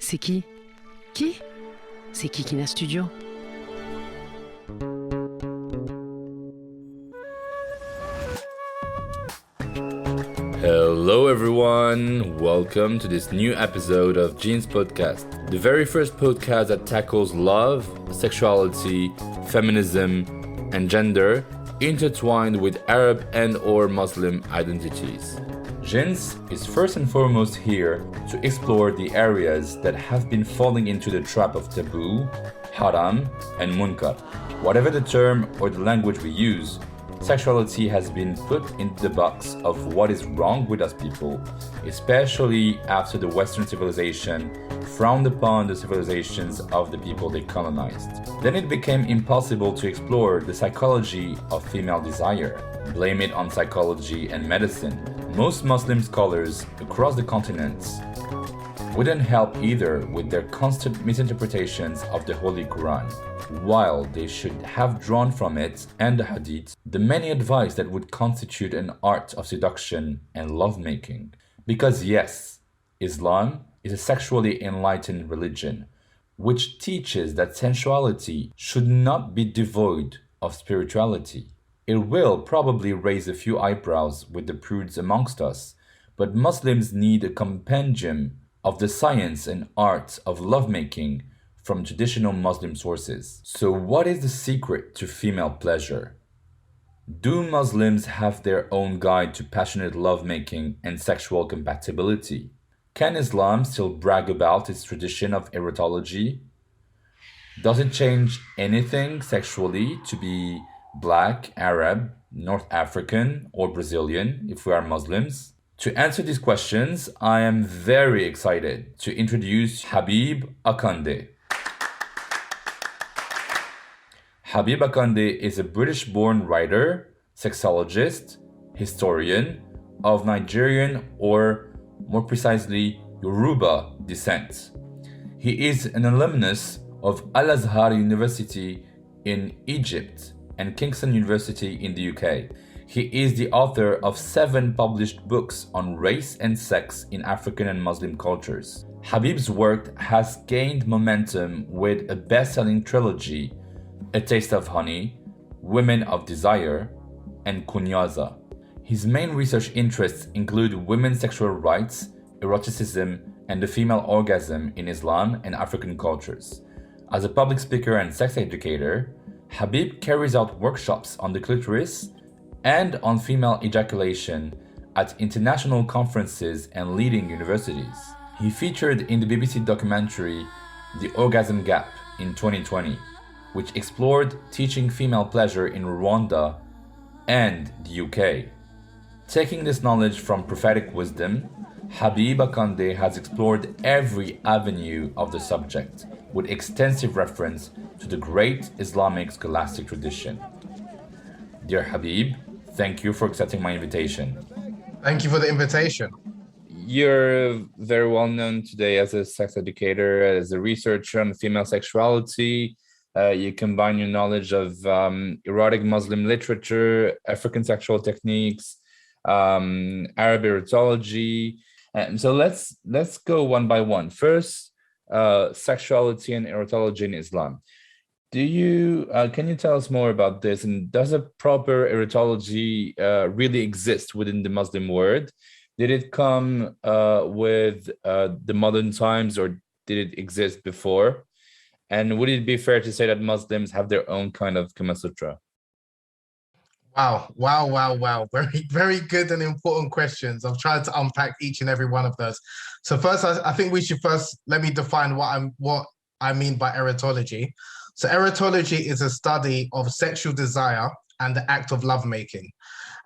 C'est qui? Qui? C'est Kikina Studio. Hello everyone, welcome to this new episode of JINS podcast, the very first podcast that tackles love, sexuality, feminism, and gender intertwined with Arab and or Muslim identities. JINS is first and foremost here to explore the areas that have been falling into the trap of taboo, haram, and munkar. Whatever the term or the language we use, sexuality has been put into the box of what is wrong with us people, especially after the Western civilization frowned upon the civilizations of the people they colonized. Then it became impossible to explore the psychology of female desire. Blame it on psychology and medicine. Most Muslim scholars across the continents wouldn't help either with their constant misinterpretations of the Holy Quran, while they should have drawn from it and the Hadith the many advice that would constitute an art of seduction and lovemaking. Because yes, Islam is a sexually enlightened religion, which teaches that sensuality should not be devoid of spirituality. It will probably raise a few eyebrows with the prudes amongst us, but Muslims need a compendium of the science and art of lovemaking from traditional Muslim sources. So what is the secret to female pleasure? Do Muslims have their own guide to passionate lovemaking and sexual compatibility? Can Islam still brag about its tradition of erotology? Does it change anything sexually to be Black, Arab, North African, or Brazilian if we are Muslims? To answer these questions, I am very excited to introduce Habeeb AKANDE. Habeeb AKANDE is a British-born writer, sexologist, historian of Nigerian or more precisely Yoruba descent. He is an alumnus of al-Azhar University in Egypt and Kingston University in the UK. He is the author of 7 published books on race and sex in African and Muslim cultures. Habeeb's work has gained momentum with a best-selling trilogy, A Taste of Honey, Women of Desire, and Kunyaza. His main research interests include women's sexual rights, eroticism, and the female orgasm in Islam and African cultures. As a public speaker and sex educator, Habeeb carries out workshops on the clitoris and on female ejaculation at international conferences and leading universities. He featured in the BBC documentary The Orgasm Gap in 2020, which explored teaching female pleasure in Rwanda and the UK. Taking this knowledge from prophetic wisdom, Habeeb AKANDE has explored every avenue of the subject with extensive reference to the great Islamic scholastic tradition. Dear Habeeb, thank you for accepting my invitation. Thank you for the invitation. You're very well known today as a sex educator, as a researcher on female sexuality. You combine your knowledge of erotic Muslim literature, African sexual techniques, Arab erotology. And so let's go one by one. First, sexuality and erotology in Islam. Can you tell us more about this? And does a proper erotology really exist within the Muslim world? Did it come with the modern times, or did it exist before? And would it be fair to say that Muslims have their own kind of Kama Sutra? Wow. Very, very good and important questions. I've tried to unpack each and every one of those. So first, I think we should first let me define what I mean by erotology. So erotology is a study of sexual desire and the act of lovemaking.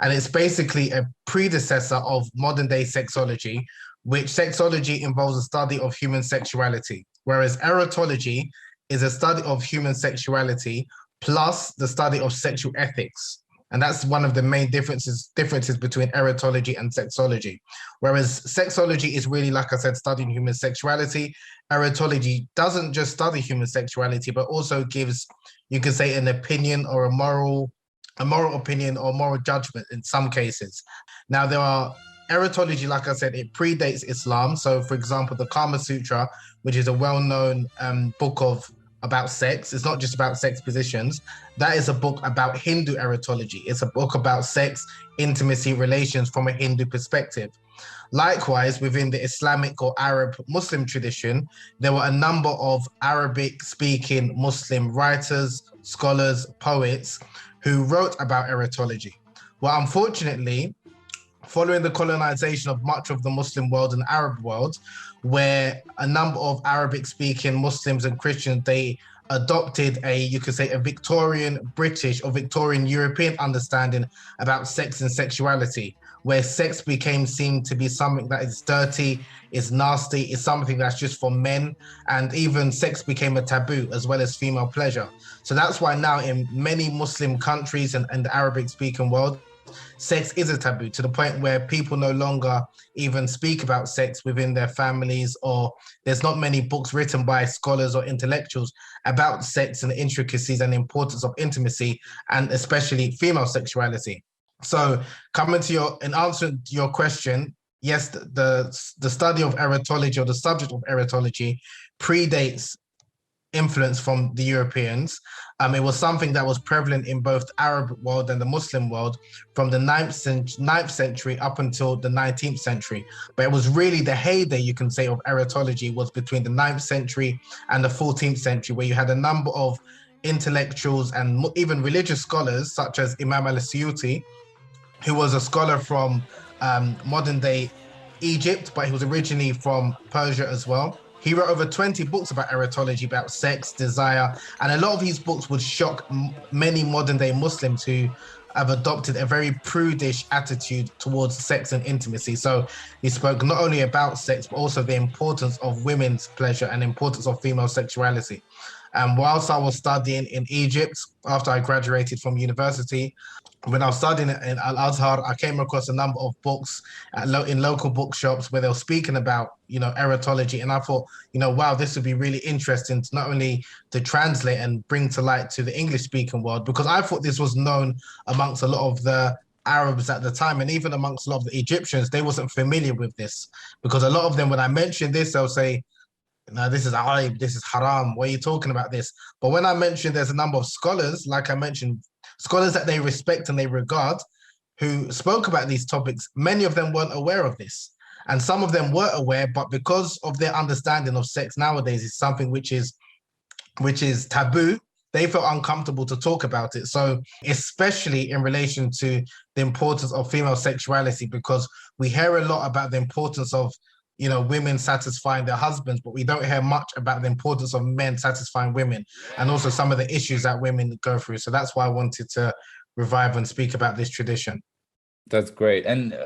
And it's basically a predecessor of modern day sexology, which sexology involves a study of human sexuality, whereas erotology is a study of human sexuality plus the study of sexual ethics. And that's one of the main differences between erotology and sexology. Whereas sexology is really, like I said, studying human sexuality. Erotology doesn't just study human sexuality, but also gives, you could say, an opinion or a moral opinion or moral judgment in some cases. Now, there are erotology, like I said, it predates Islam. So, for example, the Kama Sutra, which is a well-known book about sex, it's not just about sex positions. That is a book about Hindu erotology. It's a book about sex, intimacy, relations from a Hindu perspective. Likewise, within the Islamic or Arab Muslim tradition, there were a number of Arabic-speaking Muslim writers, scholars, poets who wrote about erotology. Well, unfortunately, following the colonization of much of the Muslim world and Arab world, where a number of Arabic-speaking Muslims and Christians, they adopted you could say, a Victorian British or Victorian European understanding about sex and sexuality, where sex became seen to be something that is dirty, is nasty, is something that's just for men, and even sex became a taboo as well as female pleasure. So that's why now in many Muslim countries and the Arabic-speaking world, sex is a taboo, to the point where people no longer even speak about sex within their families, or there's not many books written by scholars or intellectuals about sex and the intricacies and importance of intimacy, and especially female sexuality. So in answer to your question, yes, the study of erotology, or the subject of erotology, predates influence from the Europeans. It was something that was prevalent in both the Arab world and the Muslim world from the 9th century up until the 19th century. But it was really the heyday, you can say, of erotology was between the 9th century and the 14th century, where you had a number of intellectuals and even religious scholars, such as Imam al-Suyuti, who was a scholar from modern day Egypt, but he was originally from Persia as well. He wrote over 20 books about erotology, about sex, desire, and a lot of his books would shock many modern day Muslims who have adopted a very prudish attitude towards sex and intimacy. So he spoke not only about sex, but also the importance of women's pleasure and importance of female sexuality. And whilst I was studying in Egypt, after I graduated from university, when I was studying in al-Azhar, I came across a number of books in local bookshops where they were speaking about, erotology. And I thought, wow, this would be really interesting to not only to translate and bring to light to the English speaking world, because I thought this was known amongst a lot of the Arabs at the time, and even amongst a lot of the Egyptians, they wasn't familiar with this, because a lot of them, when I mentioned this, they'll say, no, this is aib, this is haram, why are you talking about this? But when I mentioned there's a number of scholars, like I mentioned, scholars that they respect and they regard, who spoke about these topics, many of them weren't aware of this. And some of them were aware, but because of their understanding of sex nowadays is something which is taboo, they felt uncomfortable to talk about it. So especially in relation to the importance of female sexuality, because we hear a lot about the importance of women satisfying their husbands, but we don't hear much about the importance of men satisfying women, and also some of the issues that women go through. So that's why I wanted to revive and speak about this tradition. That's great. And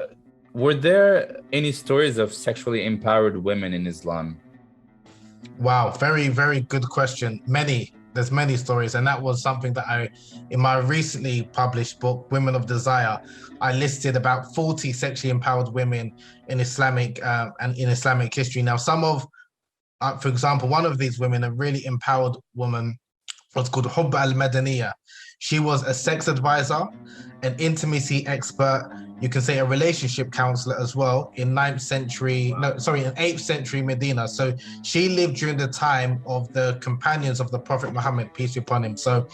were there any stories of sexually empowered women in Islam? Wow, very, very good question. There's many stories, and that was something that in my recently published book, Women of Desire, I listed about 40 sexually empowered women in Islamic and in Islamic history. Now, for example, one of these women, a really empowered woman, was called Hubba al-Madaniya. She was a sex advisor, an intimacy expert, you can say a relationship counselor as well, in 8th century Medina. So she lived during the time of the companions of the Prophet Muhammad, peace be upon him. So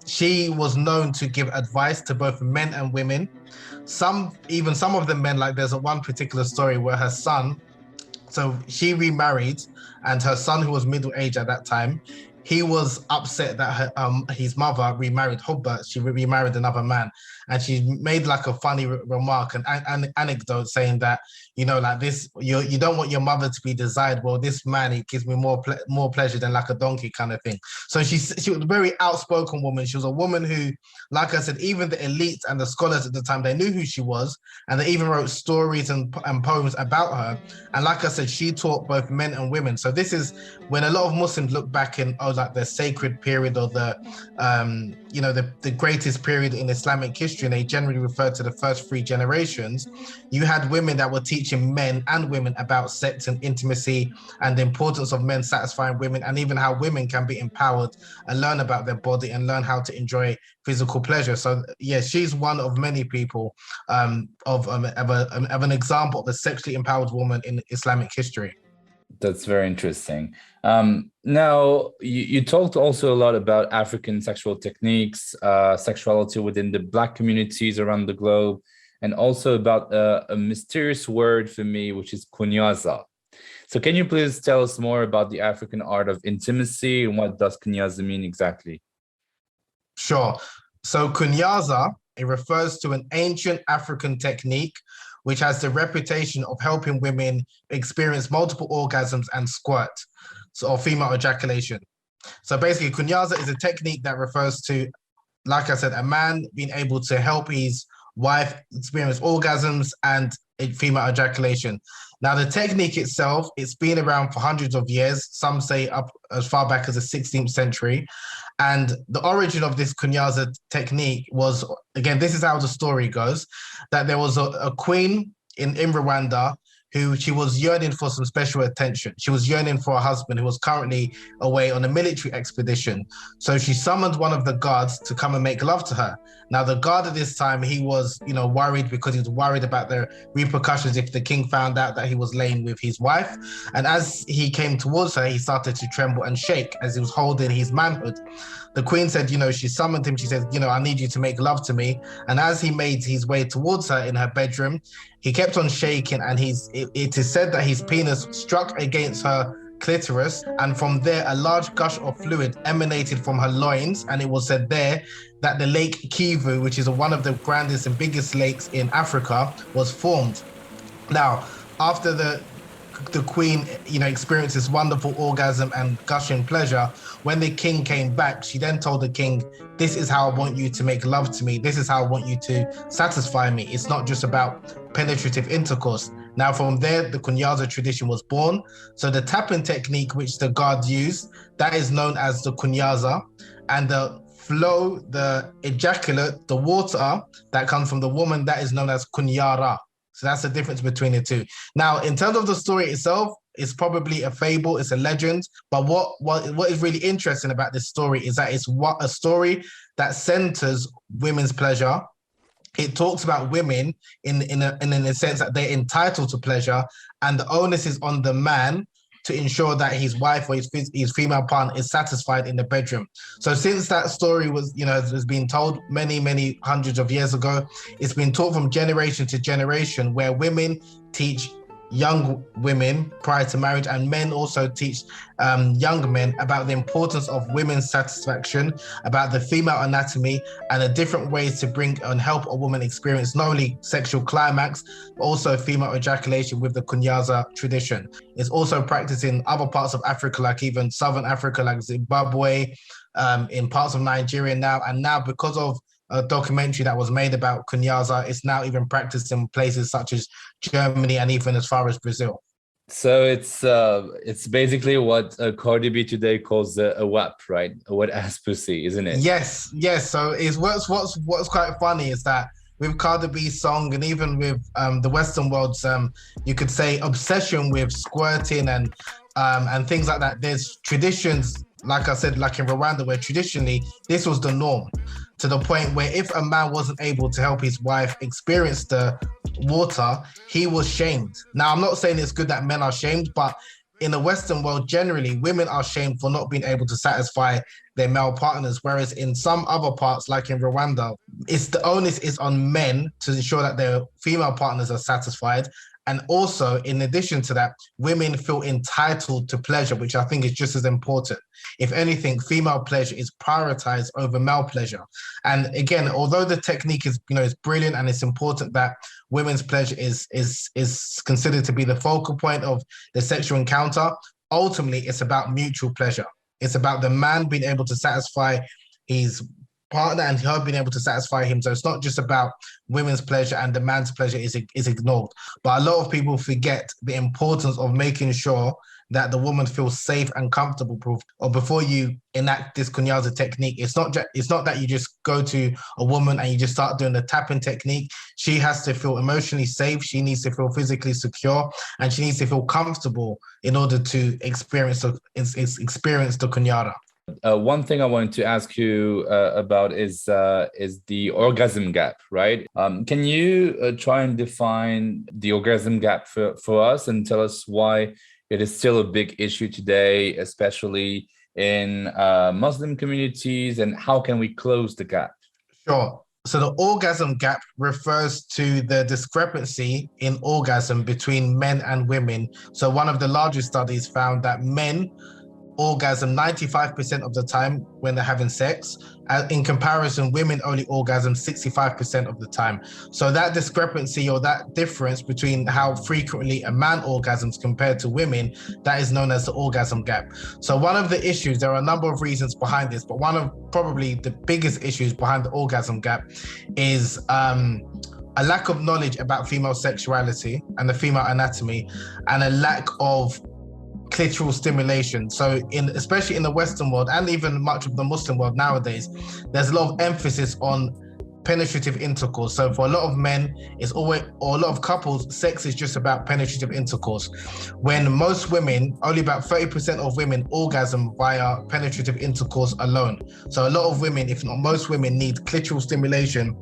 she was known to give advice to both men and women. Some of the men, like there's one particular story where her son, so she remarried, and her son, who was middle-aged at that time, he was upset that his mother remarried Hubba. She remarried another man, and she made like a funny remark, an anecdote saying that, like this, you don't want your mother to be desired. Well, this man, he gives me more pleasure than like a donkey kind of thing. So she was a very outspoken woman. She was a woman who, like I said, even the elite and the scholars at the time, they knew who she was, and they even wrote stories and poems about her. And like I said, she taught both men and women. So this is when a lot of Muslims look back and, like the sacred period or the the greatest period in Islamic history, and they generally refer to the first 3 generations, you had women that were teaching men and women about sex and intimacy and the importance of men satisfying women, and even how women can be empowered and learn about their body and learn how to enjoy physical pleasure. So yeah, she's one of many people of an example of a sexually empowered woman in Islamic history. That's very interesting. Now, you talked also a lot about African sexual techniques, sexuality within the Black communities around the globe, and also about a mysterious word for me, which is kunyaza. So can you please tell us more about the African art of intimacy and what does kunyaza mean exactly? Sure. So kunyaza, it refers to an ancient African technique which has the reputation of helping women experience multiple orgasms and squirt, or female ejaculation. So basically, kunyaza is a technique that refers to, like I said, a man being able to help his wife experience orgasms and female ejaculation. Now, the technique itself, it's been around for hundreds of years. Some say up as far back as the 16th century. And the origin of this kunyaza technique was, again, this is how the story goes, that there was a queen in Rwanda who she was yearning for some special attention. She was yearning for a husband who was currently away on a military expedition. So she summoned one of the guards to come and make love to her. Now, the guard at this time, he was, worried because he was worried about the repercussions if the king found out that he was laying with his wife. And as he came towards her, he started to tremble and shake as he was holding his manhood. The queen said, she summoned him. She said, I need you to make love to me. And as he made his way towards her in her bedroom, he kept on shaking, and it is said that his penis struck against her clitoris, and from there a large gush of fluid emanated from her loins, and it was said there that the Lake Kivu, which is one of the grandest and biggest lakes in Africa, was formed. Now, after the queen, experienced this wonderful orgasm and gushing pleasure, when the king came back, she then told the king, this is how I want you to make love to me. This is how I want you to satisfy me. It's not just about penetrative intercourse. Now, from there, the kunyaza tradition was born. So the tapping technique, which the guard used, that is known as the kunyaza, and the flow, the ejaculate, the water that comes from the woman, that is known as kunyara. So that's the difference between the two. Now, in terms of the story itself, it's probably a fable, it's a legend. But what is really interesting about this story is that it's a story that centers women's pleasure. It talks about women in a sense that they're entitled to pleasure, and the onus is on the man to ensure that his wife or his female partner is satisfied in the bedroom. So since that story was, has been told many, many hundreds of years ago, it's been taught from generation to generation, where women teach young women prior to marriage, and men also teach young men about the importance of women's satisfaction, about the female anatomy, and the different ways to bring and help a woman experience not only sexual climax, but also female ejaculation with the kunyaza tradition. It's also practiced in other parts of Africa, like even Southern Africa, like Zimbabwe, in parts of Nigeria now. And now, because of a documentary that was made about kunyaza, it's now even practiced in places such as Germany and even as far as Brazil. So it's basically what Cardi B today calls a WAP, right? A wet ass pussy, isn't it? Yes. So it's what's quite funny is that with Cardi B's song, and even with the Western world's, you could say, obsession with squirting and things like that, there's traditions, like I said, like in Rwanda, where traditionally this was the norm, to the point where if a man wasn't able to help his wife experience the water, he was shamed. Now, I'm not saying it's good that men are shamed, but in the Western world, generally, women are shamed for not being able to satisfy their male partners. Whereas in some other parts, like in Rwanda, the onus is on men to ensure that their female partners are satisfied. And also, in addition to that, women feel entitled to pleasure, which I think is just as important. If anything, female pleasure is prioritized over male pleasure. And again, although the technique is brilliant, and it's important that women's pleasure is considered to be the focal point of the sexual encounter, ultimately it's about mutual pleasure. It's about the man being able to satisfy his partner and her being able to satisfy him. So it's not just about women's pleasure and the man's pleasure is ignored. But a lot of people forget the importance of making sure that the woman feels safe and comfortable, or before you enact this kunyaza technique, it's not that you just go to a woman and you just start doing the tapping technique. She has to feel emotionally safe. She needs to feel physically secure, and she needs to feel comfortable in order to experience the kunyaza. One thing I wanted to ask you about is the orgasm gap, right? Can you try and define the orgasm gap for us and tell us why it is still a big issue today, especially in Muslim communities, and how can we close the gap? Sure. So the orgasm gap refers to the discrepancy in orgasm between men and women. So one of the largest studies found that men orgasm 95% of the time when they're having sex. In comparison, women only orgasm 65% of the time. So that discrepancy, or that difference between how frequently a man orgasms compared to women, that is known as the orgasm gap. So one of the issues, there are a number of reasons behind this, but one of probably the biggest issues behind the orgasm gap is a lack of knowledge about female sexuality and the female anatomy, and a lack of clitoral stimulation. So especially in the Western world, and even much of the Muslim world nowadays, there's a lot of emphasis on penetrative intercourse. So for a lot of men, or a lot of couples, sex is just about penetrative intercourse. When most women, only about 30% of women orgasm via penetrative intercourse alone. So a lot of women, if not most women, need clitoral stimulation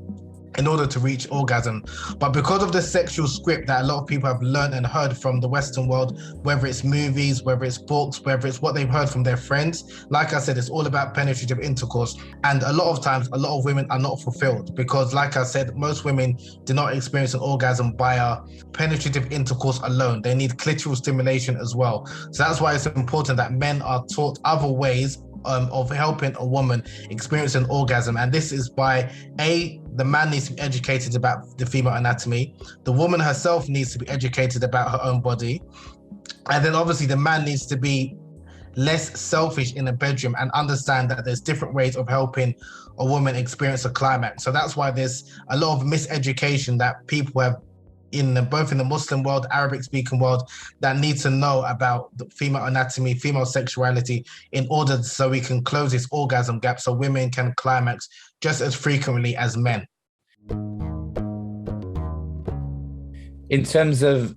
in order to reach orgasm. But because of the sexual script that a lot of people have learned and heard from the Western world, whether it's movies, whether it's books, whether it's what they've heard from their friends, like I said, it's all about penetrative intercourse. And a lot of times, a lot of women are not fulfilled because, like I said, most women do not experience an orgasm via penetrative intercourse alone. They need clitoral stimulation as well. So that's why it's important that men are taught other ways of helping a woman experience an orgasm. And this is by the man needs to be educated about the female anatomy. The woman herself needs to be educated about her own body. And then obviously the man needs to be less selfish in the bedroom and understand that there's different ways of helping a woman experience a climax. So that's why there's a lot of miseducation that people have both in the Muslim world, Arabic speaking world, that need to know about the female anatomy, female sexuality, in order so we can close this orgasm gap so women can climax just as frequently as men. In terms of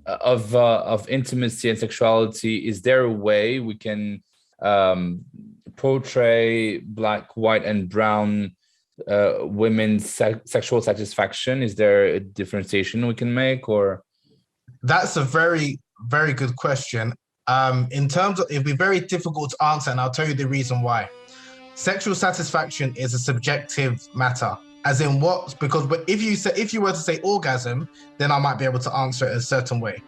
intimacy and sexuality, is there a way we can portray Black, white, and brown women's sexual satisfaction? Is there a differentiation we can make, or? That's a very, very good question. In terms of, it'd be very difficult to answer, and I'll tell you the reason why. Sexual satisfaction is a subjective matter. As in what? Because if you were to say orgasm, then I might be able to answer it a certain way.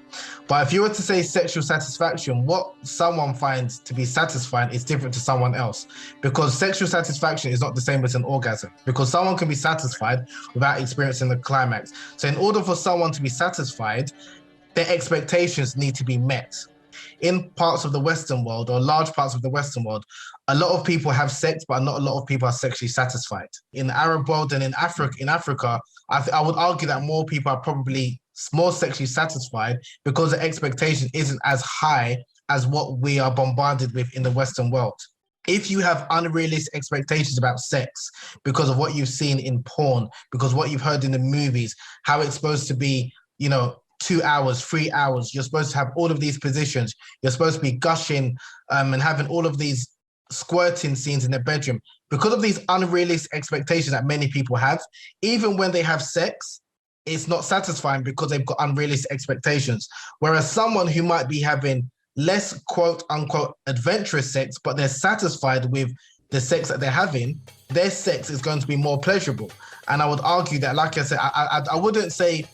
But if you were to say sexual satisfaction, what someone finds to be satisfying is different to someone else. Because sexual satisfaction is not the same as an orgasm. Because someone can be satisfied without experiencing the climax. So in order for someone to be satisfied, their expectations need to be met. In parts of the Western world, or large parts of the Western world, a lot of people have sex, but not a lot of people are sexually satisfied. In the Arab world and in Africa, I would argue that more people are probably more sexually satisfied because the expectation isn't as high as what we are bombarded with in the Western world. If you have unrealistic expectations about sex because of what you've seen in porn, because what you've heard in the movies, how it's supposed to be, 2 hours, 3 hours, you're supposed to have all of these positions, you're supposed to be gushing and having all of these squirting scenes in the bedroom. Because of these unrealistic expectations that many people have, even when they have sex, it's not satisfying because they've got unrealistic expectations. Whereas someone who might be having less quote unquote adventurous sex, but they're satisfied with the sex that they're having, their sex is going to be more pleasurable. And I would argue that, like I said, I wouldn't say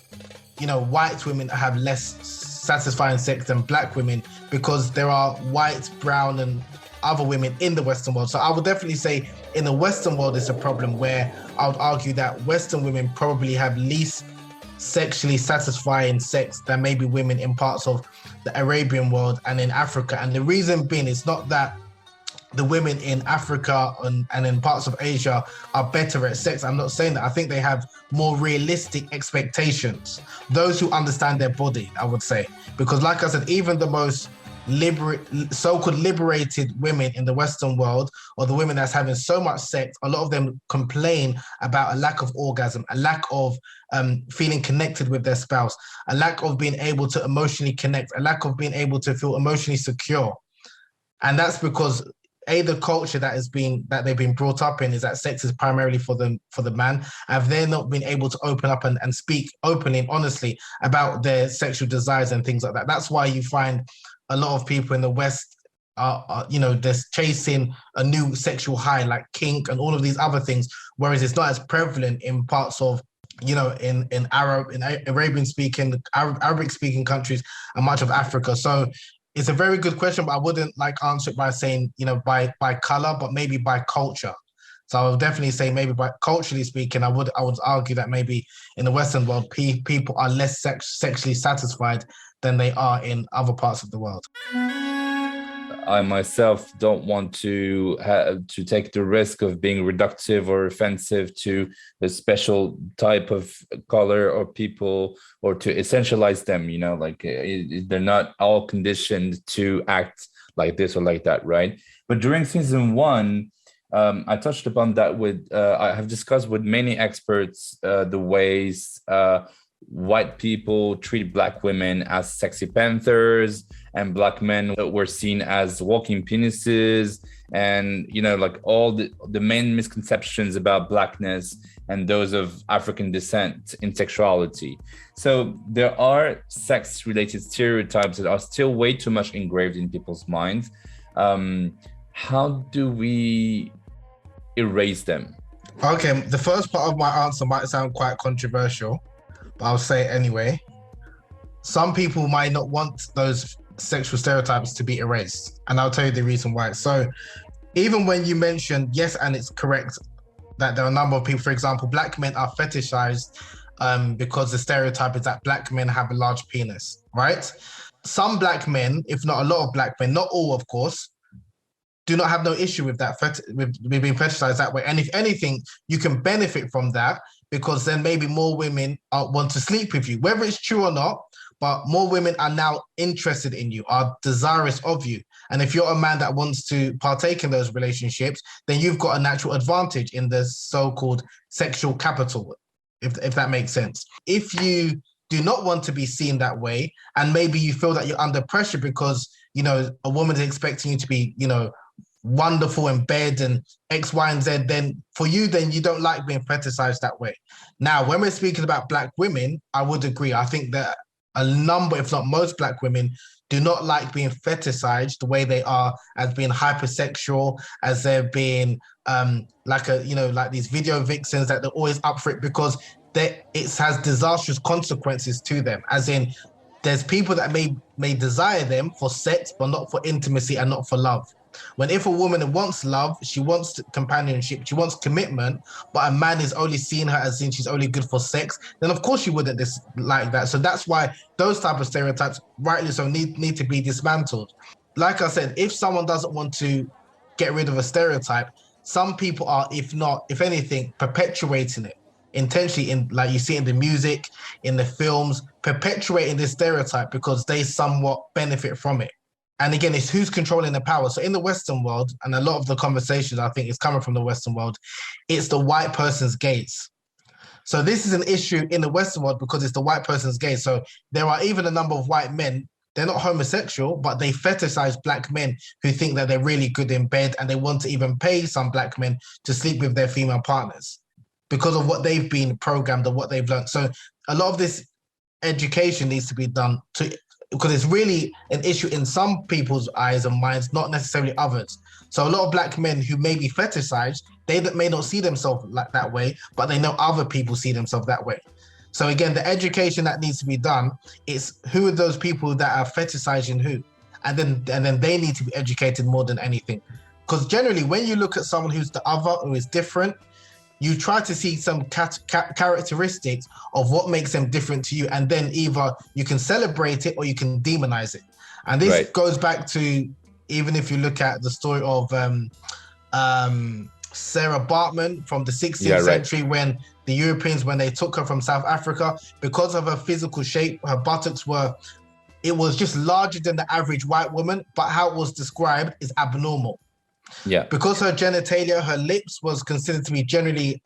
white women have less satisfying sex than Black women, because there are white, brown, and other women in the Western world. So I would definitely say in the Western world, it's a problem where I would argue that Western women probably have least sexually satisfying sex than maybe women in parts of the Arabian world and in Africa. And the reason being, it's not that the women in Africa and in parts of Asia are better at sex. I'm not saying that. I think they have more realistic expectations. Those who understand their body, I would say. Because like I said, even the most so-called liberated women in the Western world, or the women that's having so much sex, a lot of them complain about a lack of orgasm, a lack of feeling connected with their spouse, a lack of being able to emotionally connect, a lack of being able to feel emotionally secure. And that's because the culture that they've been brought up in is that sex is primarily for the man, and they're not been able to open up and speak openly and honestly about their sexual desires and things like that. That's why you find a lot of people in the West are they're chasing a new sexual high like kink and all of these other things, whereas it's not as prevalent in parts of in Arabic speaking countries and much of Africa. So it's a very good question, but I wouldn't answer it by saying by color, but maybe by culture. So I would definitely say maybe by culturally speaking, I would argue that maybe in the Western world, people are less sexually satisfied than they are in other parts of the world. I myself don't want to take the risk of being reductive or offensive to a special type of color or people, or to essentialize them. They're not all conditioned to act like this or like that, right? But during season 1, I touched upon that I have discussed with many experts the ways white people treat Black women as sexy panthers, and Black men were seen as walking penises, and all the main misconceptions about Blackness and those of African descent in sexuality. So there are sex-related stereotypes that are still way too much engraved in people's minds. How do we erase them? Okay, the first part of my answer might sound quite controversial, but I'll say it anyway. Some people might not want those sexual stereotypes to be erased, and I'll tell you the reason why. So even when you mentioned, yes, and it's correct that there are a number of people, for example, Black men are fetishized because the stereotype is that Black men have a large penis, right? Some Black men, if not a lot of Black men, not all of course, do not have no issue with that, with being fetishized that way. And if anything, you can benefit from that, because then maybe more women want to sleep with you, whether it's true or not, but more women are now interested in you, are desirous of you. And if you're a man that wants to partake in those relationships, then you've got a natural advantage in the so-called sexual capital, if that makes sense. If you do not want to be seen that way, and maybe you feel that you're under pressure because, a woman is expecting you to be, wonderful in bed and X, Y, and Z, then you don't like being fetishized that way. Now, when we're speaking about Black women, I would agree. I think that a number, if not most Black women, do not like being fetishized the way they are, as being hypersexual, as they're being like these video vixens, that they're always up for it, because it has disastrous consequences to them. As in, there's people that may desire them for sex, but not for intimacy and not for love. When if a woman wants love, she wants companionship, she wants commitment, but a man is only seeing her as in she's only good for sex, then of course you wouldn't like that. So that's why those type of stereotypes, rightly so, need to be dismantled. Like I said, if someone doesn't want to get rid of a stereotype, some people are, if anything, perpetuating it intentionally, in like you see in the music, in the films, perpetuating this stereotype because they somewhat benefit from it. And again, it's who's controlling the power. So in the Western world, and a lot of the conversation I think is coming from the Western world, it's the white person's gaze. So this is an issue in the Western world because it's the white person's gaze. So there are even a number of white men, they're not homosexual, but they fetishize Black men who think that they're really good in bed, and they want to even pay some Black men to sleep with their female partners because of what they've been programmed or what they've learned. So a lot of this education needs to be done because it's really an issue in some people's eyes and minds, not necessarily others. So a lot of Black men who may be fetishized, they may not see themselves like that way, but they know other people see themselves that way. So again, the education that needs to be done is who are those people that are fetishizing who, and then they need to be educated more than anything. Because generally, when you look at someone who's the other, who is different, you try to see some characteristics of what makes them different to you, and then either you can celebrate it or you can demonize it. And this goes back to, even if you look at the story of Sarah Baartman from the 16th century, when the Europeans, when they took her from South Africa, because of her physical shape, her buttocks were it was just larger than the average white woman, but how it was described is abnormal. Yeah. Because her genitalia, her lips was considered to be generally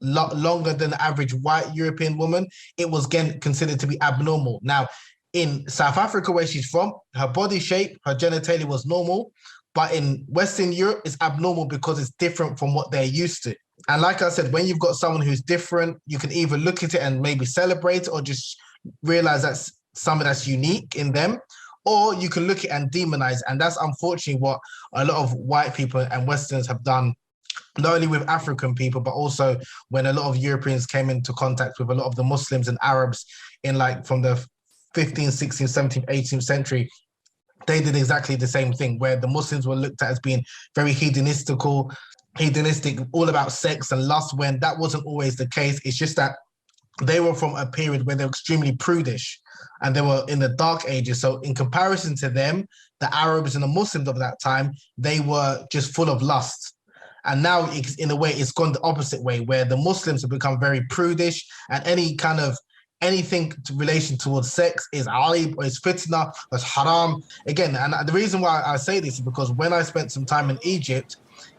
longer than the average white European woman, it was again considered to be abnormal. Now, in South Africa, where she's from, her body shape, her genitalia was normal, but in Western Europe, it's abnormal because it's different from what they're used to. And like I said, when you've got someone who's different, you can either look at it and maybe celebrate it or just realize that's something that's unique in them, or you can look at it and demonize. And that's unfortunately what a lot of white people and Westerns have done, not only with African people, but also when a lot of Europeans came into contact with a lot of the Muslims and Arabs in like from the 15th, 16th, 17th, 18th century, they did exactly the same thing, where the Muslims were looked at as being very hedonistic, all about sex and lust, when that wasn't always the case. It's just that they were from a period where they were extremely prudish and they were in the dark ages. So in comparison to them, the Arabs and the Muslims of that time, they were just full of lust. And now, in a way, it's gone the opposite way, where the Muslims have become very prudish, and anything to relation towards sex is aib, or is fitna, or is haram. Again, and the reason why I say this is because when I spent some time in Egypt,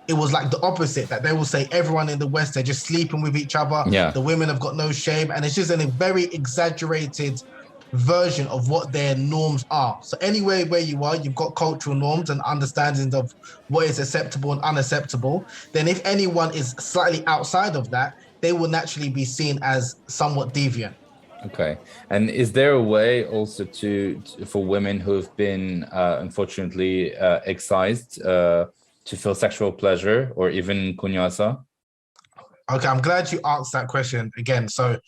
it was like the opposite, that they will say everyone in the West, they're just sleeping with each other. Yeah. The women have got no shame. And it's just a very exaggerated version of what their norms are. So anywhere where you are, you've got cultural norms and understandings of what is acceptable and unacceptable. Then if anyone is slightly outside of that, they will naturally be seen as somewhat deviant. Okay. And is there a way also for women who've been unfortunately excised to feel sexual pleasure or even kunyasa? Okay, I'm glad you asked that question again. So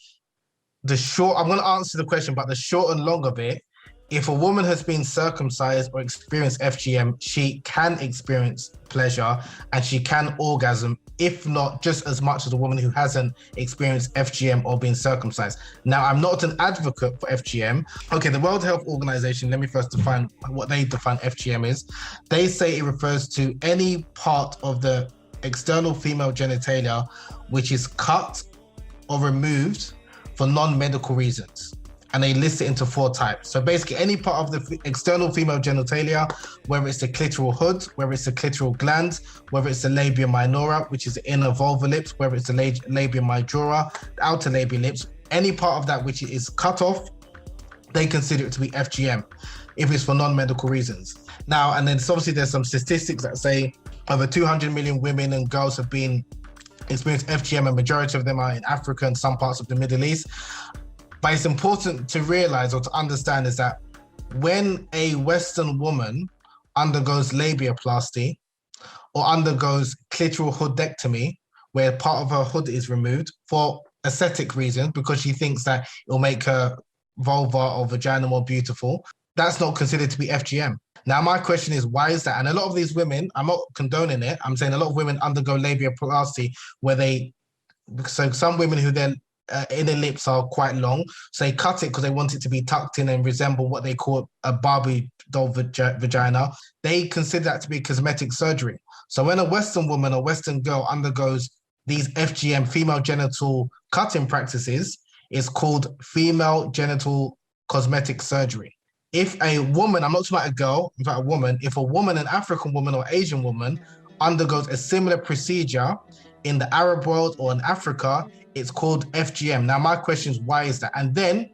I'm going to answer the question, but the short and long of it, if a woman has been circumcised or experienced FGM, she can experience pleasure and she can orgasm, if not just as much as a woman who hasn't experienced FGM or been circumcised. Now, I'm not an advocate for FGM. Okay, the World Health Organization, let me first define what they define FGM is. They say it refers to any part of the external female genitalia which is cut or removed for non-medical reasons. And they list it into 4 types. So basically any part of the external female genitalia, whether it's the clitoral hood, whether it's the clitoral gland, whether it's the labia minora, which is the inner vulvar lips, whether it's the labia majora, the outer labia lips, any part of that which is cut off, they consider it to be FGM if it's for non-medical reasons. Now, and then obviously there's some statistics that say over 200 million women and girls have been experienced FGM, and majority of them are in Africa and some parts of the Middle East. But it's important to realize or to understand is that when a Western woman undergoes labiaplasty or undergoes clitoral hoodectomy, where part of her hood is removed for aesthetic reasons, because she thinks that it will make her vulva or vagina more beautiful, that's not considered to be FGM. Now, my question is, why is that? And a lot of these women, I'm not condoning it, I'm saying a lot of women undergo labiaplasty so some women who then inner lips are quite long, so they cut it because they want it to be tucked in and resemble what they call a Barbie doll vagina. They consider that to be cosmetic surgery. So when a Western woman or Western girl undergoes these FGM, female genital cutting practices, it's called female genital cosmetic surgery. If a woman, I'm not talking about a girl, I'm talking about a woman, if a woman, an African woman or Asian woman undergoes a similar procedure in the Arab world or in Africa, it's called FGM. Now, my question is, why is that? And then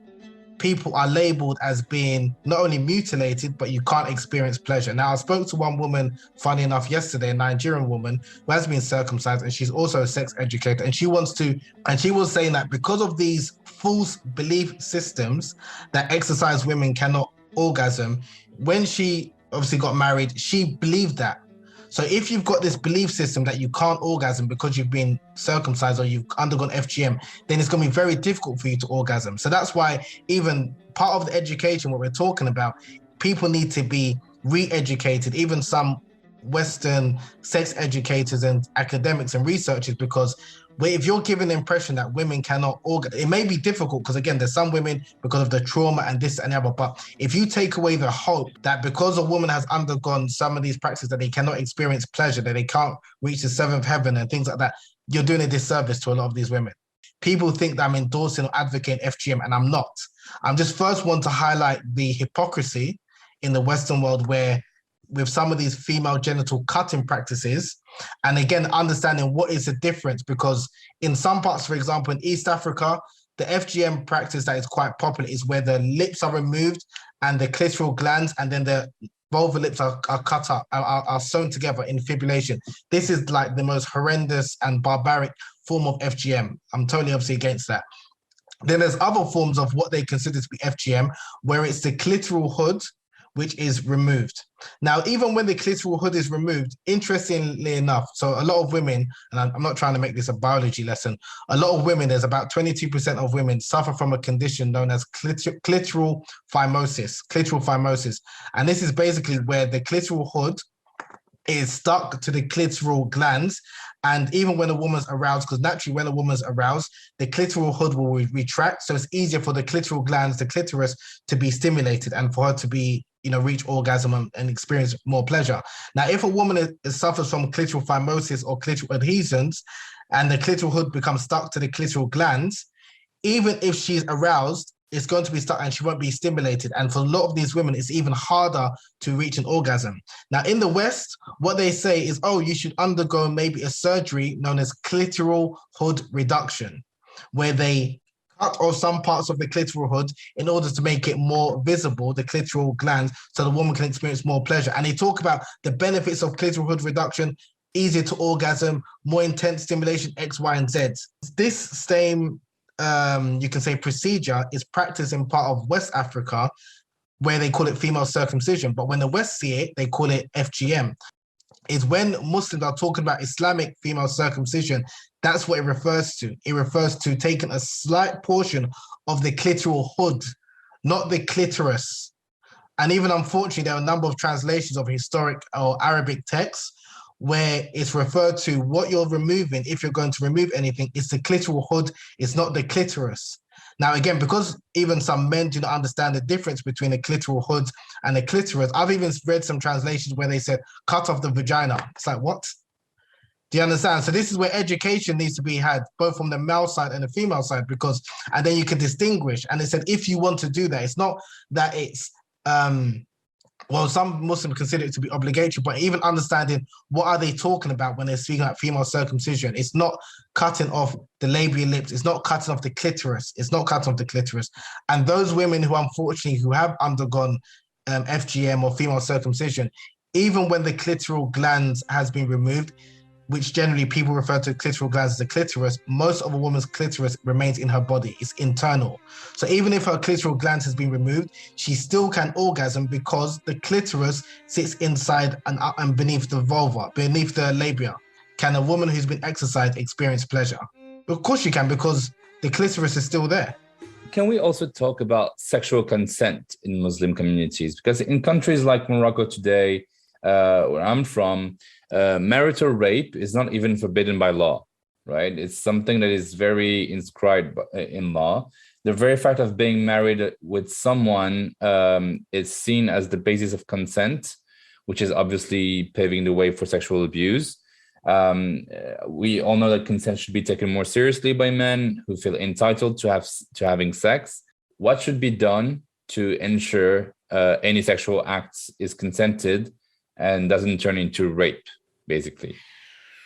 people are labeled as being not only mutilated, but you can't experience pleasure. Now, I spoke to one woman, funny enough, yesterday, a Nigerian woman who has been circumcised, and she's also a sex educator. And she was saying that because of these false belief systems that exercise women cannot orgasm, when she obviously got married, she believed that. So if you've got this belief system that you can't orgasm because you've been circumcised or you've undergone FGM, then it's going to be very difficult for you to orgasm. So that's why even part of the education, what we're talking about, people need to be re-educated, even some Western sex educators and academics and researchers, because if you're giving the impression that women cannot orgasm, it may be difficult because, again, there's some women because of the trauma and this and the other. But if you take away the hope that because a woman has undergone some of these practices that they cannot experience pleasure, that they can't reach the seventh heaven and things like that, you're doing a disservice to a lot of these women. people think that I'm endorsing or advocating FGM, and I'm not. I'm just first want to highlight the hypocrisy in the Western world where with some of these female genital cutting practices, and again, understanding what is the difference, because in some parts, for example, in East Africa, the FGM practice that is quite popular is where the lips are removed and the clitoral glands, and then the vulvar lips are cut up, are sewn together in fibrillation. This is like the most horrendous and barbaric form of FGM. I'm totally obviously against that. Then there's other forms of what they consider to be FGM, where it's the clitoral hood, which is removed. Now, even when the clitoral hood is removed, interestingly enough, so a lot of women, and I'm not trying to make this a biology lesson, a lot of women, there's about 22% of women suffer from a condition known as clitoral phimosis. And this is basically where the clitoral hood is stuck to the clitoral glands. And even when a woman's aroused, because naturally when a woman's aroused, the clitoral hood will retract. So it's easier for the clitoral glands, the clitoris, to be stimulated and for her to be, reach orgasm and experience more pleasure. Now, if a woman suffers from clitoral phimosis or clitoral adhesions, and the clitoral hood becomes stuck to the clitoral glands, even if she's aroused, it's going to be stuck and she won't be stimulated. And for a lot of these women, it's even harder to reach an orgasm. Now, in the West, what they say is, oh, you should undergo maybe a surgery known as clitoral hood reduction, where they cut off some parts of the clitoral hood in order to make it more visible, the clitoral glands, so the woman can experience more pleasure. And they talk about the benefits of clitoral hood reduction: easier to orgasm, more intense stimulation, X, Y, and Z. This same you can say procedure is practiced in part of West Africa, where they call it female circumcision. But when the West see it, they call it FGM. Is when Muslims are talking about Islamic female circumcision, that's what it refers to. It refers to taking a slight portion of the clitoral hood, not the clitoris. And even unfortunately, there are a number of translations of historic or Arabic texts where it's referred to what you're removing, if you're going to remove anything, it's the clitoral hood, it's not the clitoris. Now, again, because even some men do not understand the difference between the clitoral hood and the clitoris, I've even read some translations where they said, cut off the vagina. It's like, what? Do you understand? So this is where education needs to be had, both from the male side and the female side, and then you can distinguish. And they said, if you want to do that, it's not that it's, well, some Muslims consider it to be obligatory, but even understanding what are they talking about when they're speaking about female circumcision. It's not cutting off the labial lips. It's not cutting off the clitoris. It's not cutting off the clitoris. And those women who unfortunately who have undergone FGM or female circumcision, even when the clitoral glands has been removed, which generally people refer to clitoral glands as the clitoris, most of a woman's clitoris remains in her body. It's internal. So even if her clitoral glands has been removed, she still can orgasm because the clitoris sits inside and beneath the vulva, beneath the labia. Can a woman who's been exercised experience pleasure? Of course she can, because the clitoris is still there. Can we also talk about sexual consent in Muslim communities? Because in countries like Morocco today, where I'm from, marital rape is not even forbidden by law, right? It's something that is very inscribed in law. The very fact of being married with someone is seen as the basis of consent, which is obviously paving the way for sexual abuse. We all know that consent should be taken more seriously by men who feel entitled to having sex. What should be done to ensure any sexual acts is consented and doesn't turn into rape, basically?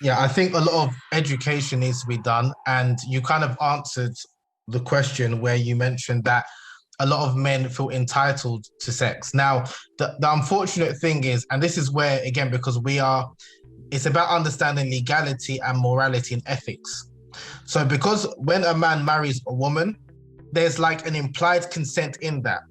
Yeah, I think a lot of education needs to be done. And you kind of answered the question where you mentioned that a lot of men feel entitled to sex. Now, the unfortunate thing is, and this is where, again, because it's about understanding legality and morality and ethics. So because when a man marries a woman, there's like an implied consent in that.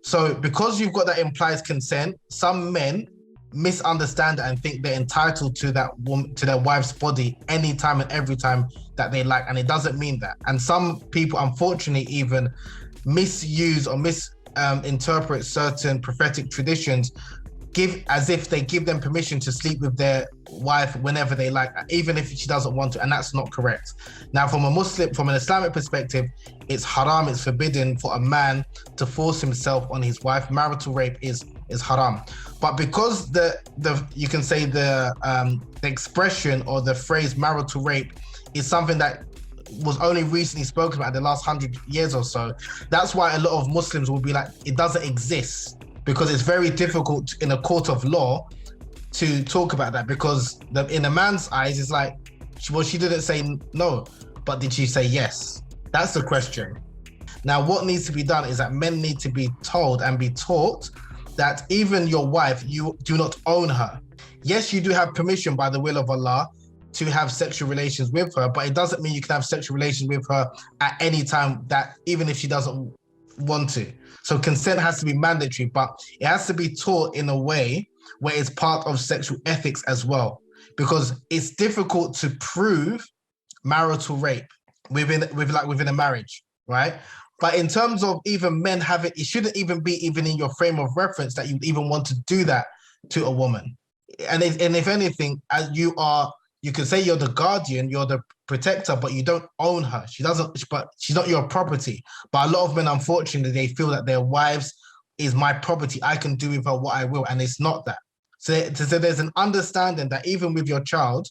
So because you've got that implied consent, some men misunderstand and think they're entitled to that woman, to their wife's body anytime and every time that they like, and it doesn't mean that. And some people, unfortunately, even misuse or misinterpret certain prophetic traditions, as if they give them permission to sleep with their wife whenever they like, even if she doesn't want to, and that's not correct. Now, from an Islamic perspective, it's haram, it's forbidden for a man to force himself on his wife. Marital rape is haram. But because the expression or the phrase marital rape is something that was only recently spoken about in the last 100 years or so. That's why a lot of Muslims will be like, it doesn't exist, because it's very difficult in a court of law to talk about that, because in a man's eyes, it's like, well, she didn't say no, but did she say yes? That's the question. Now, what needs to be done is that men need to be told and be taught that even your wife, you do not own her. Yes, you do have permission by the will of Allah to have sexual relations with her, but it doesn't mean you can have sexual relations with her at any time, that even if she doesn't want to. So consent has to be mandatory, but it has to be taught in a way where it's part of sexual ethics as well, because it's difficult to prove marital rape within a marriage, right? But in terms of even men having, it shouldn't even be even in your frame of reference that you even want to do that to a woman. And if anything, as you can say you're the guardian, you're the protector, but you don't own her. But she's not your property. But a lot of men, unfortunately, they feel that their wives is my property. I can do with her what I will, and it's not that. So there's an understanding that even with your child,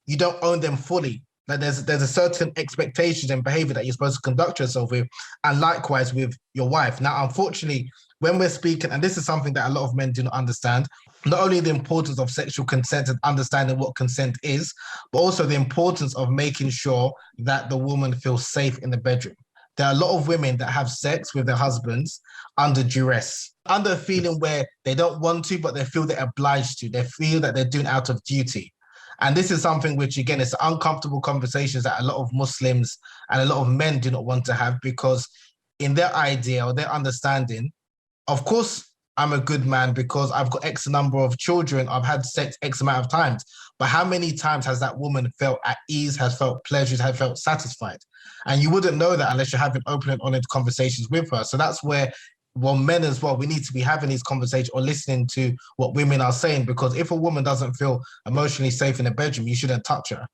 you don't own them fully. Like there's a certain expectations and behavior that you're supposed to conduct yourself with, and likewise with your wife. Now, unfortunately, when we're speaking, and this is something that a lot of men do not understand, not only the importance of sexual consent and understanding what consent is, but also the importance of making sure that the woman feels safe in the bedroom. There are a lot of women that have sex with their husbands under duress, under a feeling where they don't want to, but they feel they're obliged to. They feel that they're doing out of duty. And this is something which, again, it's uncomfortable conversations that a lot of Muslims and a lot of men do not want to have, because in their idea or their understanding, of course, I'm a good man because I've got X number of children, I've had sex X amount of times. But how many times has that woman felt at ease, has felt pleasured, has felt satisfied? And you wouldn't know that unless you're having open and honest conversations with her. So that's where, well, men as well, we need to be having these conversations or listening to what women are saying, because if a woman doesn't feel emotionally safe in the bedroom, you shouldn't touch her.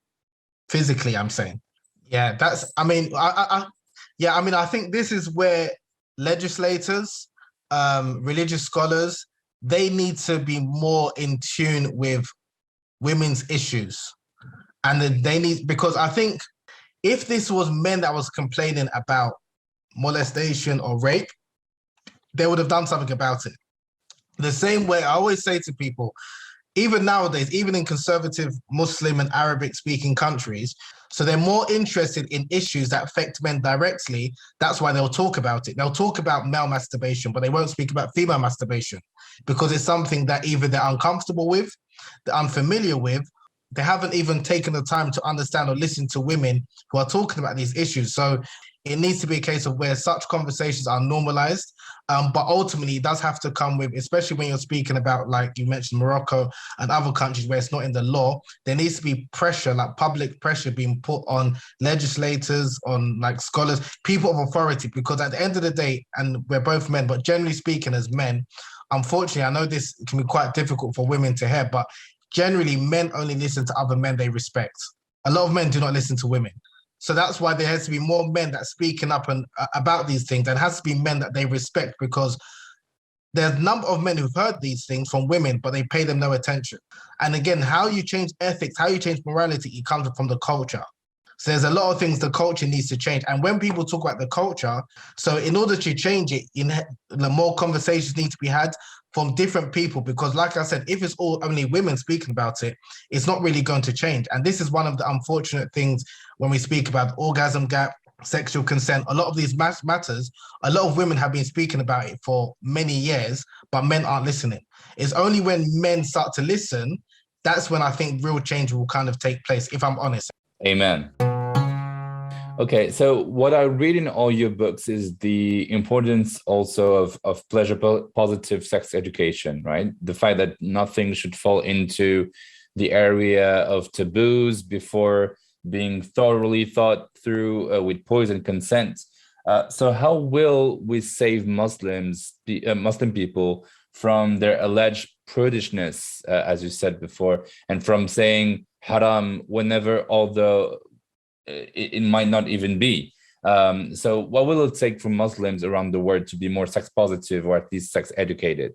Physically, I'm saying. Yeah, I think this is where legislators, religious scholars, they need to be more in tune with women's issues. And they need, because I think if this was men that was complaining about molestation or rape, they would have done something about it. The same way I always say to people, even nowadays, even in conservative Muslim and Arabic speaking countries, so they're more interested in issues that affect men directly. That's why they'll talk about it. They'll talk about male masturbation, but they won't speak about female masturbation, because it's something that either they're uncomfortable with, they're unfamiliar with, they haven't even taken the time to understand or listen to women who are talking about these issues. So it needs to be a case of where such conversations are normalized. But ultimately, it does have to come with, especially when you're speaking about, like you mentioned, Morocco and other countries where it's not in the law, there needs to be pressure, like public pressure being put on legislators, on like scholars, people of authority, because at the end of the day, and we're both men, but generally speaking as men, unfortunately, I know this can be quite difficult for women to hear, but generally men only listen to other men they respect. A lot of men do not listen to women. So that's why there has to be more men that are speaking up and about these things. There has to be men that they respect, because there's a number of men who've heard these things from women, but they pay them no attention. And again, how you change ethics, how you change morality, it comes from the culture. So there's a lot of things the culture needs to change. And when people talk about the culture, so in order to change it, the more conversations need to be had from different people, because like I said, if it's all only women speaking about it, it's not really going to change. And this is one of the unfortunate things when we speak about orgasm gap, sexual consent, a lot of these matters, a lot of women have been speaking about it for many years, but men aren't listening. It's only when men start to listen, that's when I think real change will kind of take place, if I'm honest. Amen. Okay, so what I read in all your books is the importance also of pleasure positive sex education, right? The fact that nothing should fall into the area of taboos before being thoroughly thought through with poise and consent. So how will we save Muslim people from their alleged prudishness, as you said before, and from saying haram whenever, although it might not even be? So what will it take for Muslims around the world to be more sex positive, or at least sex educated?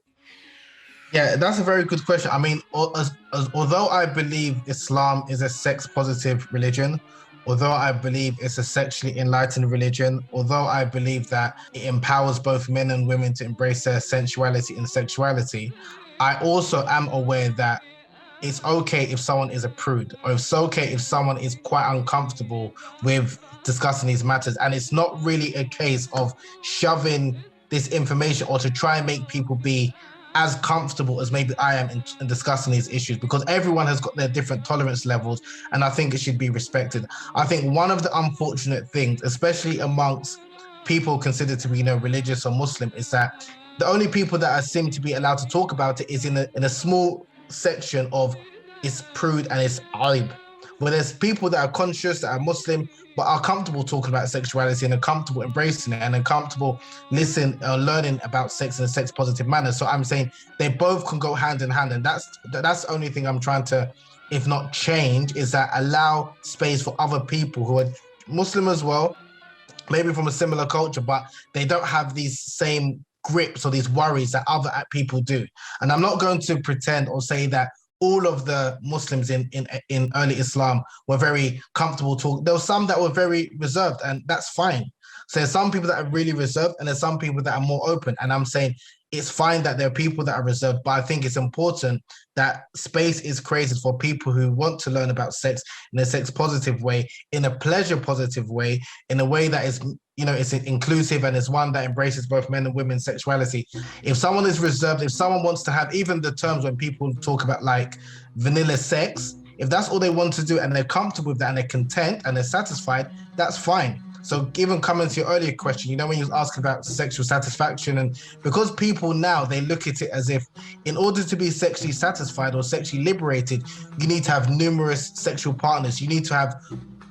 Yeah, that's a very good question. I mean, although I believe Islam is a sex positive religion, although I believe it's a sexually enlightened religion, although I believe that it empowers both men and women to embrace their sensuality and sexuality, I also am aware that it's okay if someone is a prude, or it's okay if someone is quite uncomfortable with discussing these matters. And it's not really a case of shoving this information or to try and make people be as comfortable as maybe I am in discussing these issues, because everyone has got their different tolerance levels, and I think it should be respected. I think one of the unfortunate things, especially amongst people considered to be, religious or Muslim, is that the only people that are seem to be allowed to talk about it is in a small section of it's prude and it's aib, where there's people that are conscious, that are Muslim, but are comfortable talking about sexuality and are comfortable embracing it and are comfortable listening or learning about sex in a sex positive manner. So I'm saying they both can go hand in hand, and that's the only thing I'm trying to, if not change, is that allow space for other people who are Muslim as well, maybe from a similar culture, but they don't have these same grips or these worries that other people do. And I'm not going to pretend or say that all of the Muslims in early Islam were very comfortable talking. There were some that were very reserved, and that's fine. So there's some people that are really reserved, and there's some people that are more open. And I'm saying it's fine that there are people that are reserved, but I think it's important that space is created for people who want to learn about sex in a sex positive way, in a pleasure positive way, in a way that is, it's inclusive and is one that embraces both men and women's sexuality. If someone is reserved, if someone wants to have even the terms when people talk about like vanilla sex, if that's all they want to do and they're comfortable with that and they're content and they're satisfied, that's fine. So even coming to your earlier question, when you was asking about sexual satisfaction, and because people now, they look at it as if in order to be sexually satisfied or sexually liberated, you need to have numerous sexual partners. You need to have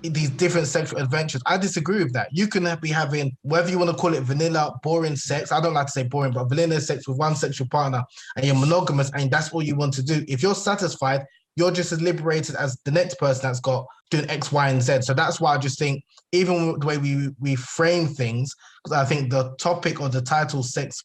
these different sexual adventures. I disagree with that. You can be having, whether you want to call it vanilla, boring sex. I don't like to say boring, but vanilla sex with one sexual partner, and you're monogamous and that's all you want to do. If you're satisfied, you're just as liberated as the next person that's got doing X, Y, and Z. So that's why I just think, even the way we frame things, because I think the topic or the title sex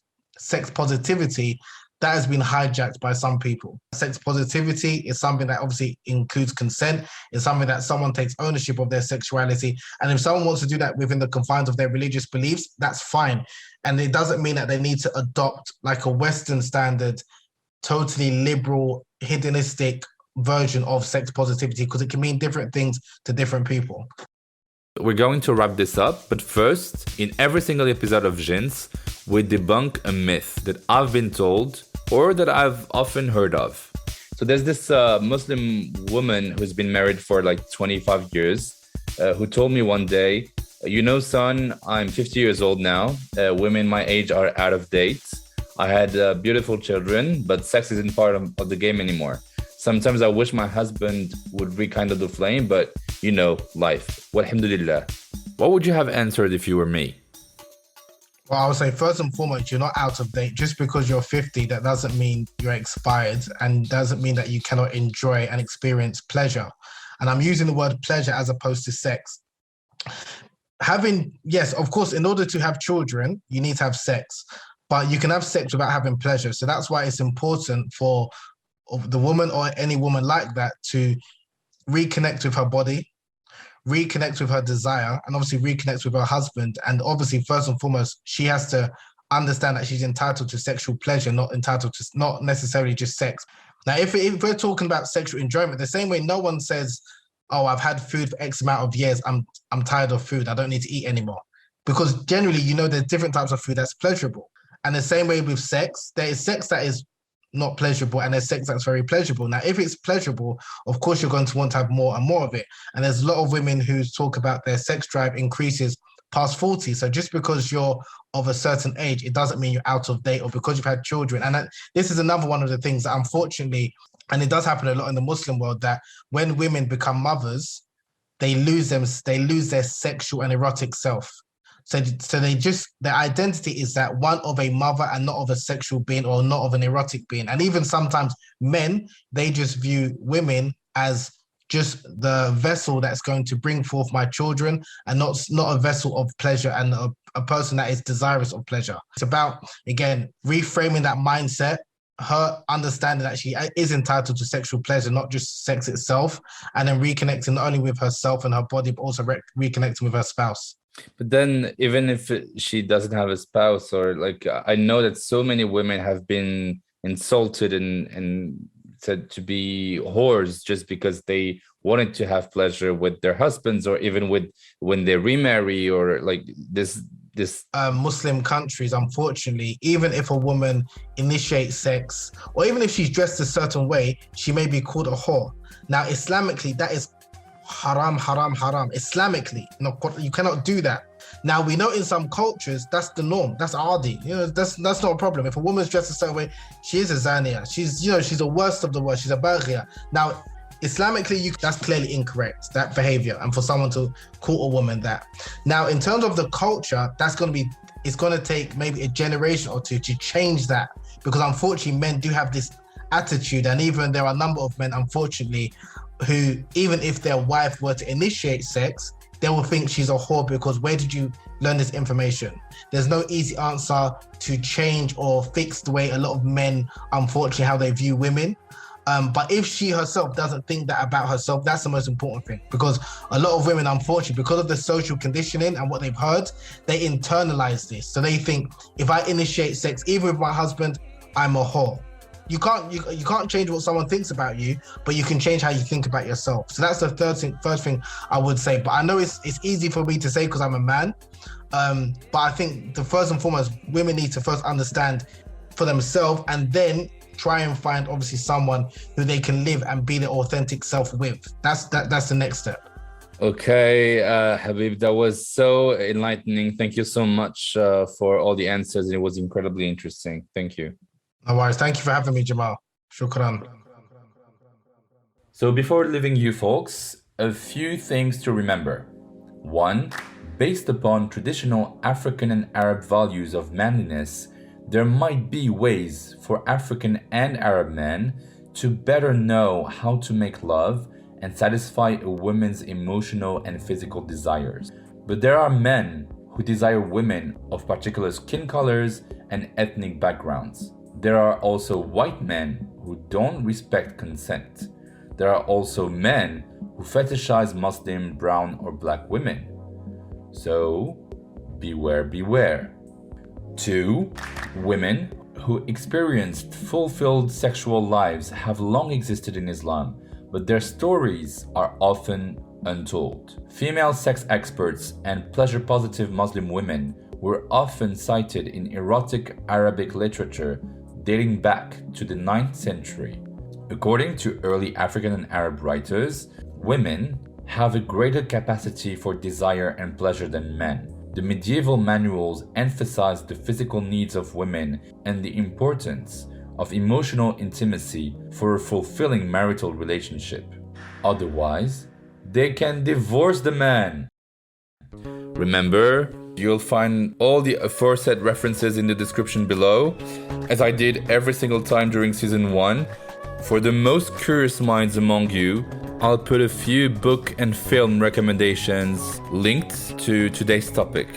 positivity, that has been hijacked by some people. Sex positivity is something that obviously includes consent. It's something that someone takes ownership of their sexuality. And if someone wants to do that within the confines of their religious beliefs, that's fine. And it doesn't mean that they need to adopt like a Western standard, totally liberal, hedonistic version of sex positivity, because it can mean different things to different people. We're going to wrap this up, but first, in every single episode of JINS, we debunk a myth that I've been told or that I've often heard of. So there's this Muslim woman who's been married for like 25 years who told me one day, son, I'm 50 years old now. Women my age are out of date. I had beautiful children, but sex isn't part of the game anymore. Sometimes I wish my husband would rekindle the flame, but life. Walhamdulillah. What would you have answered if you were me? Well, I would say first and foremost, you're not out of date. Just because you're 50, that doesn't mean you're expired, and doesn't mean that you cannot enjoy and experience pleasure. And I'm using the word pleasure as opposed to sex. Yes, of course, in order to have children, you need to have sex, but you can have sex without having pleasure. So that's why it's important for the woman or any woman like that to reconnect with her body, reconnect with her desire, and obviously reconnect with her husband. And obviously, first and foremost, she has to understand that she's entitled to sexual pleasure, not necessarily just sex. Now, if we're talking about sexual enjoyment, the same way no one says, oh, I've had food for X amount of years, I'm tired of food, I don't need to eat anymore. Because generally, there's different types of food that's pleasurable. And the same way with sex, there is sex that is not pleasurable, and there's sex that's very pleasurable. Now, if it's pleasurable, of course, you're going to want to have more and more of it. And there's a lot of women who talk about their sex drive increases past 40. So just because you're of a certain age, it doesn't mean you're out of date, or because you've had children. And this is another one of the things that, unfortunately, and it does happen a lot in the Muslim world, that when women become mothers, they lose their sexual and erotic self. So their identity is that one of a mother and not of a sexual being, or not of an erotic being. And even sometimes men, they just view women as just the vessel that's going to bring forth my children, and not a vessel of pleasure and a person that is desirous of pleasure. It's about, again, reframing that mindset her understanding that she is entitled to sexual pleasure, not just sex itself, and then reconnecting not only with herself and her body, but also reconnecting with her spouse. But then, even if she doesn't have a spouse, or like, I know that so many women have been insulted and said to be whores just because they wanted to have pleasure with their husbands, or even with when they remarry, or like this Muslim countries, unfortunately, even if a woman initiates sex, or even if she's dressed a certain way, she may be called a whore. Now, Islamically, that is haram, haram, haram. Islamically, you cannot do that. Now, we know in some cultures, that's the norm. That's ardi. That's not a problem. If a woman's dressed a certain way, she is a zania. She's the worst of the worst. She's a baghia. Now, Islamically, that's clearly incorrect, that behavior, and for someone to call a woman that. Now, in terms of the culture, it's going to take maybe a generation or two to change that, because unfortunately, men do have this attitude, and even there are a number of men, unfortunately, who, even if their wife were to initiate sex, they will think she's a whore, because where did you learn this information? There's no easy answer to change or fix the way a lot of men, unfortunately, how they view women. But if she herself doesn't think that about herself, that's the most important thing, because a lot of women, unfortunately, because of the social conditioning and what they've heard, they internalize this. So they think, if I initiate sex, even with my husband, I'm a whore. You can't change what someone thinks about you, but you can change how you think about yourself. So that's the first thing I would say. But I know it's easy for me to say because I'm a man. But I think the first and foremost, women need to first understand for themselves, and then try and find obviously someone who they can live and be their authentic self with. That's the next step. Okay, Habeeb, that was so enlightening. Thank you so much for all the answers. It was incredibly interesting. Thank you. No worries. Thank you for having me, Jamal. Shukran. So before leaving you folks, a few things to remember. 1. Based upon traditional African and Arab values of manliness, there might be ways for African and Arab men to better know how to make love and satisfy a woman's emotional and physical desires. But there are men who desire women of particular skin colors and ethnic backgrounds. There are also white men who don't respect consent. There are also men who fetishize Muslim, brown, or black women. So, beware, beware. 2. Women who experienced fulfilled sexual lives have long existed in Islam, but their stories are often untold. Female sex experts and pleasure-positive Muslim women were often cited in erotic Arabic literature dating back to the 9th century. According to early African and Arab writers, women have a greater capacity for desire and pleasure than men. The medieval manuals emphasized the physical needs of women and the importance of emotional intimacy for a fulfilling marital relationship. Otherwise, they can divorce the man. Remember, you'll find all the aforesaid references in the description below, as I did every single time during season 1. For the most curious minds among you, I'll put a few book and film recommendations linked to today's topic,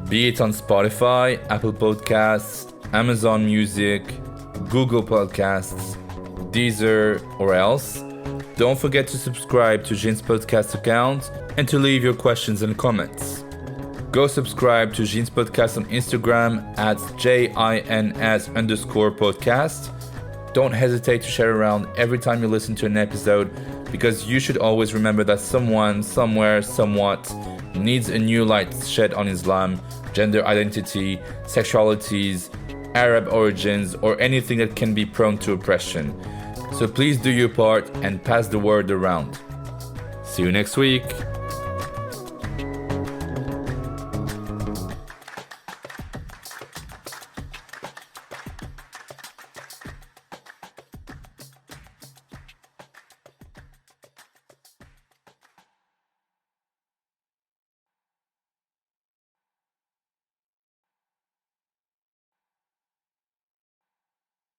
be it on Spotify, Apple Podcasts, Amazon Music, Google Podcasts, Deezer, or else. Don't forget to subscribe to JINS Podcast account and to leave your questions and comments. Go subscribe to JINS Podcast on Instagram at JINS_podcast. Don't hesitate to share around every time you listen to an episode, because you should always remember that someone, somewhere, somewhat needs a new light shed on Islam, gender identity, sexualities, Arab origins, or anything that can be prone to oppression. So please do your part and pass the word around. See you next week.